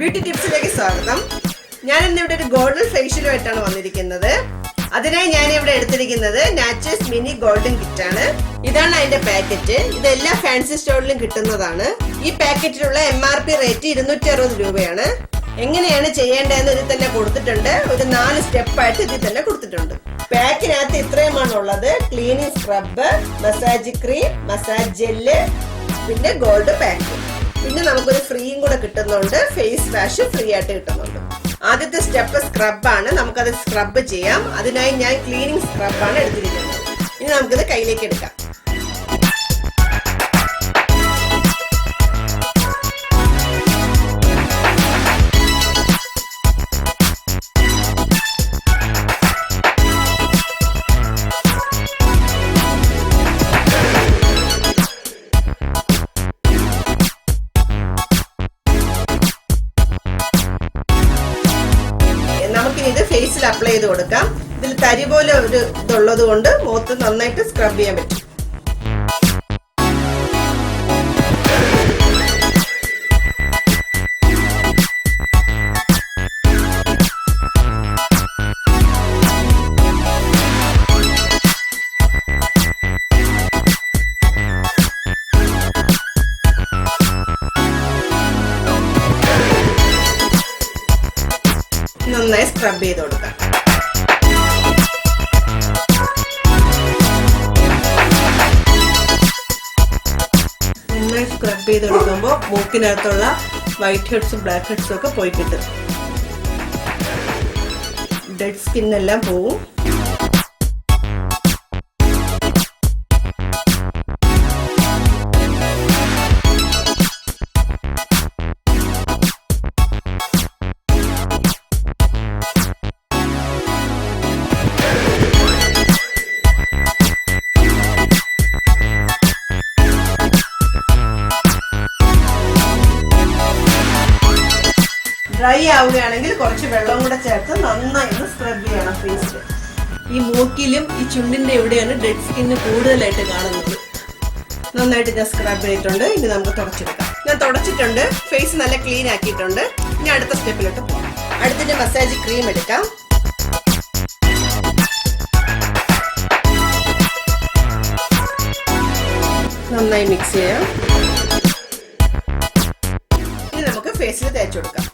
Beauty ടിപ്സിലേക്ക് സ്വാഗതം. ഞാൻ ഇന്നിവിടെ ഒരു ഗോൾഡൻ ഫേഷ്യലുമായിട്ടാണ് വന്നിരിക്കുന്നത്. അതിനായി ഞാൻ ഇവിടെ എടുത്തിരിക്കുന്നത് നാച്ചുറൽസ് മിനി ഗോൾഡൻ കിറ്റ് ആണ്. ഇതാണ് അതിന്റെ പാക്കറ്റ്. ഇത് എല്ലാ ഫാൻസി സ്റ്റോറിലും കിട്ടുന്നതാണ്. ഈ പാക്കറ്റിലുള്ള MRP റേറ്റ് 260 രൂപയാണ്. എങ്ങനെയാണ് ചെയ്യേണ്ടതെന്ന് ഇതിൽ തന്നെ കൊടുത്തിട്ടുണ്ട്. ഒരു 4 സ്റ്റെപ്പായിട്ട് ഇതിൽ തന്നെ കൊടുത്തിട്ടുണ്ട്. പാക്കിനകത്ത് ഇത്രയുമാണ് ഉള്ളത്: cleaning scrub, massage cream, massage gel, പിന്നെ ഗോൾഡ് പാക്ക്. പിന്നെ നമുക്കൊരു ഫ്രീയും കൂടെ കിട്ടുന്നുണ്ട്. ഫേസ് വാഷ് ഫ്രീ ആയിട്ട് കിട്ടുന്നുണ്ട്. ആദ്യത്തെ സ്റ്റെപ്പ് സ്ക്രബാണ്. നമുക്കത് സ്ക്രബ് ചെയ്യാം. അതിനായി ഞാൻ ക്ലീനിങ് സ്ക്രബാണ് എടുത്തിരിക്കുന്നത്. ഇനി നമുക്കിത് കയ്യിലേക്ക് എടുക്കാം. നമുക്കിനി ഇത് ഫേസിൽ അപ്ലൈ ചെയ്ത് കൊടുക്കാം. ഇതിൽ തരി പോലെ ഒരു ഇതുള്ളത് കൊണ്ട് മുഖത്ത് നന്നായിട്ട് സ്ക്രബ് ചെയ്യാൻ പറ്റും. നന്നായി സ്ക്രബ് ചെയ്ത് കൊടുക്കാം. നന്നായി സ്ക്രബ് ചെയ്ത് കൊടുക്കുമ്പോൾ മൂക്കിനകത്തുള്ള വൈറ്റ് ഹെഡ്സും ബ്ലാക്ക് ഹെഡ്സും ഒക്കെ പോയി കിട്ടും. ഡെഡ് സ്കിന്നെല്ലാം പോവും. ഡ്രൈ ആവുകയാണെങ്കിൽ കുറച്ച് വെള്ളം കൂടെ ചേർത്ത് നന്നായി സ്ക്രബ് ചെയ്യണം ഫേസിൽ. ഈ മൂക്കിലും ഈ ചുണ്ടിന്റെ എവിടെയാണ് ഡെഡ് സ്കിന്ന് കൂടുതലായിട്ട് കാണുന്നത്. നന്നായിട്ട് ഞാൻ സ്ക്രബ് ചെയ്തിട്ടുണ്ട്. ഇനി നമുക്ക് തുടച്ചെടുക്കാം. ഞാൻ തുടച്ചിട്ടുണ്ട്. ഫേസ് നല്ല ക്ലീൻ ആക്കിയിട്ടുണ്ട്. ഇനി അടുത്ത സ്റ്റെപ്പിലോട്ട് പോകാം. അടുത്തിന്റെ മസാജ് ക്രീം എടുക്കാം. നന്നായി മിക്സ് ചെയ്യാം. ഇനി നമുക്ക് ഫേസിൽ തേച്ച് കൊടുക്കാം.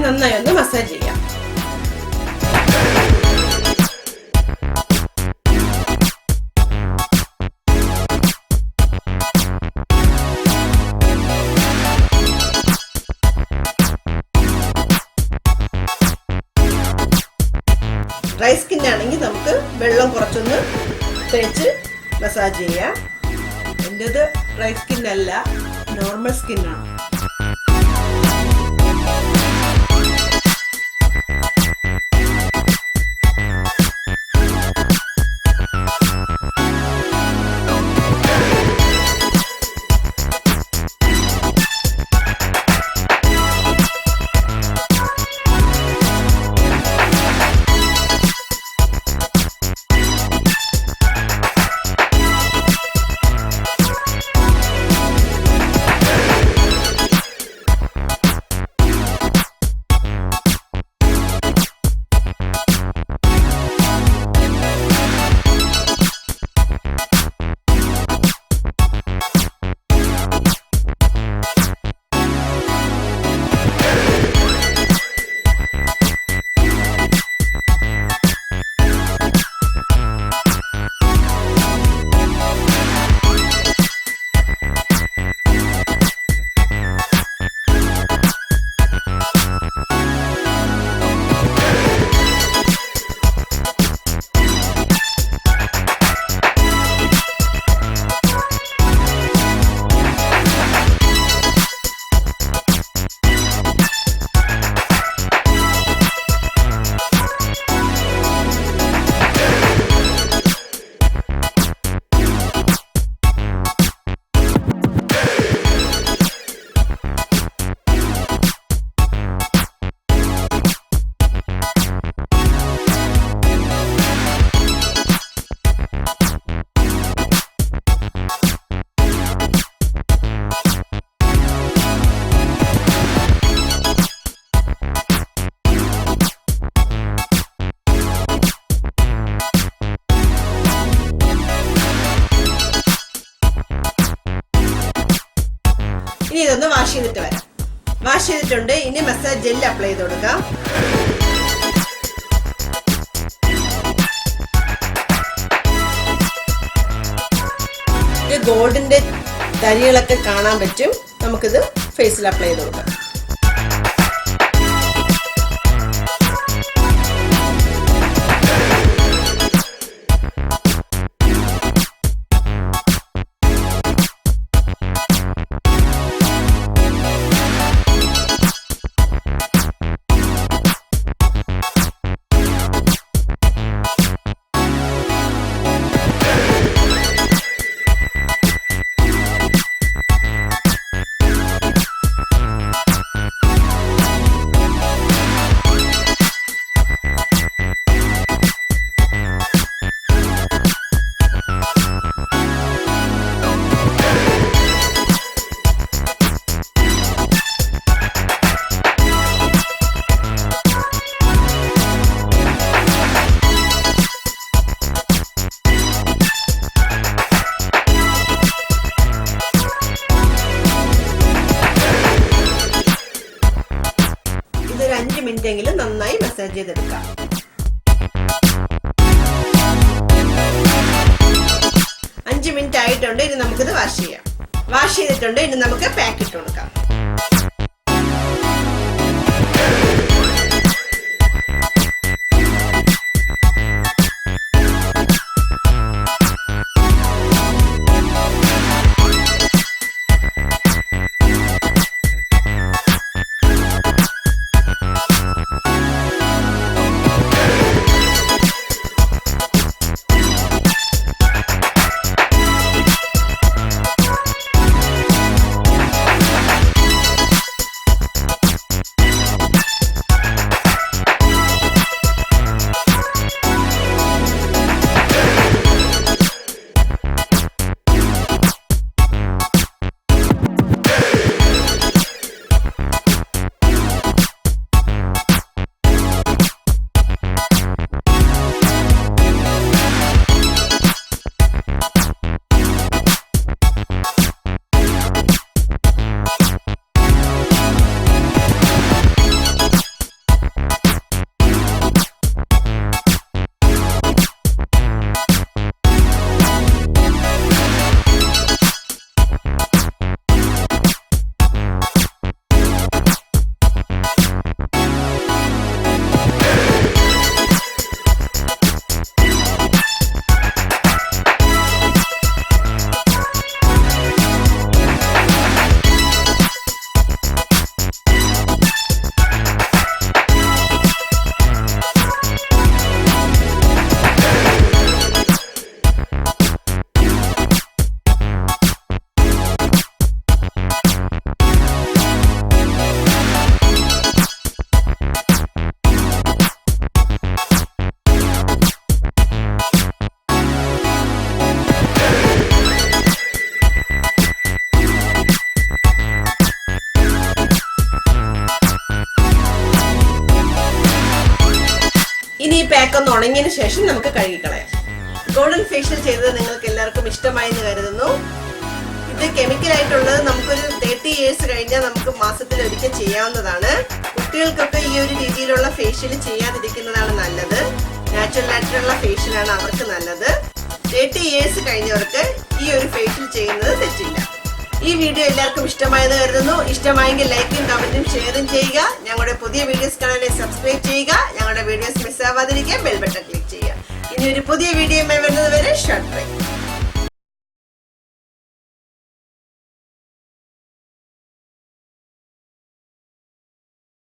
നന്നായി ഒന്ന് മസാജ് ചെയ്യാം. ഡ്രൈ സ്കിൻ ആണെങ്കിൽ നമുക്ക് വെള്ളം കുറച്ചൊന്ന് തേച്ച് മസാജ് ചെയ്യാം. എൻ്റെത് ഡ്രൈ സ്കിൻ അല്ല, നോർമൽ സ്കിന്നാണ്. ഇനി ഇതൊന്ന് വാഷ് ചെയ്തിട്ട് വരാം. വാഷ് ചെയ്തിട്ടുണ്ട്. ഇനി മസാജ് ജെൽ അപ്ലൈ ചെയ്ത് കൊടുക്കാം. ഗോൾഡിന്റെ തരികളൊക്കെ കാണാൻ പറ്റും. നമുക്കിത് ഫേസിൽ അപ്ലൈ ചെയ്ത് കൊടുക്കാം. ഇതൊരു 5 മിനിറ്റ് എങ്കിലും നന്നായി മസാജ് ചെയ്തെടുക്കാം. മിനിറ്റ് ആയിട്ടുണ്ട്. ഇനി നമുക്കിത് വാഷ് ചെയ്യാം. വാഷ് ചെയ്തിട്ടുണ്ട്. ഇനി നമുക്ക് പാക്ക് ഇട്ട് കൊടുക്കാം. ഇനി ഈ പാക്ക് ഒന്ന് ഉണങ്ങിയതിനു ശേഷം നമുക്ക് കഴുകിക്കളയാം. ഗോൾഡൻ ഫേഷ്യൽ ചെയ്തത് നിങ്ങൾക്ക് എല്ലാവർക്കും ഇഷ്ടമായി എന്ന് കരുതുന്നു. ഇത് കെമിക്കൽ ആയിട്ടുള്ളത് നമുക്കൊരു 30 ഇയേഴ്സ് കഴിഞ്ഞാൽ നമുക്ക് മാസത്തിൽ ഒരിക്കൽ ചെയ്യാവുന്നതാണ്. കുട്ടികൾക്കൊക്കെ ഈ ഒരു രീതിയിലുള്ള ഫേഷ്യൽ ചെയ്യാതിരിക്കുന്നതാണ് നല്ലത്. നാച്ചുറൽ ആയിട്ടുള്ള ഫേഷ്യലാണ് അവർക്ക് നല്ലത്. 30 ഇയേഴ്സ് കഴിഞ്ഞവർക്ക് ഈ ഒരു ഫേഷ്യൽ ചെയ്യുന്നത് തെറ്റില്ല. ഈ വീഡിയോ എല്ലാവർക്കും ഇഷ്ടമായെന്ന് കരുതുന്നു. ഇഷ്ടമായെങ്കിൽ ലൈക്കും കമന്റും ഷെയറും ചെയ്യുക. ഞങ്ങളുടെ പുതിയ വീഡിയോസ് കാണാൻ സബ്സ്ക്രൈബ് ചെയ്യുക. ഞങ്ങളുടെ വീഡിയോസ് മിസ്സാവാതിരിക്കാൻ ബെൽ ബട്ടൺ ക്ലിക്ക് ചെയ്യുക. ഇനി ഒരു പുതിയ വീഡിയോയുമായി വരുന്നത് വരെ ഷോർട്ട് ബ്രേക്ക്.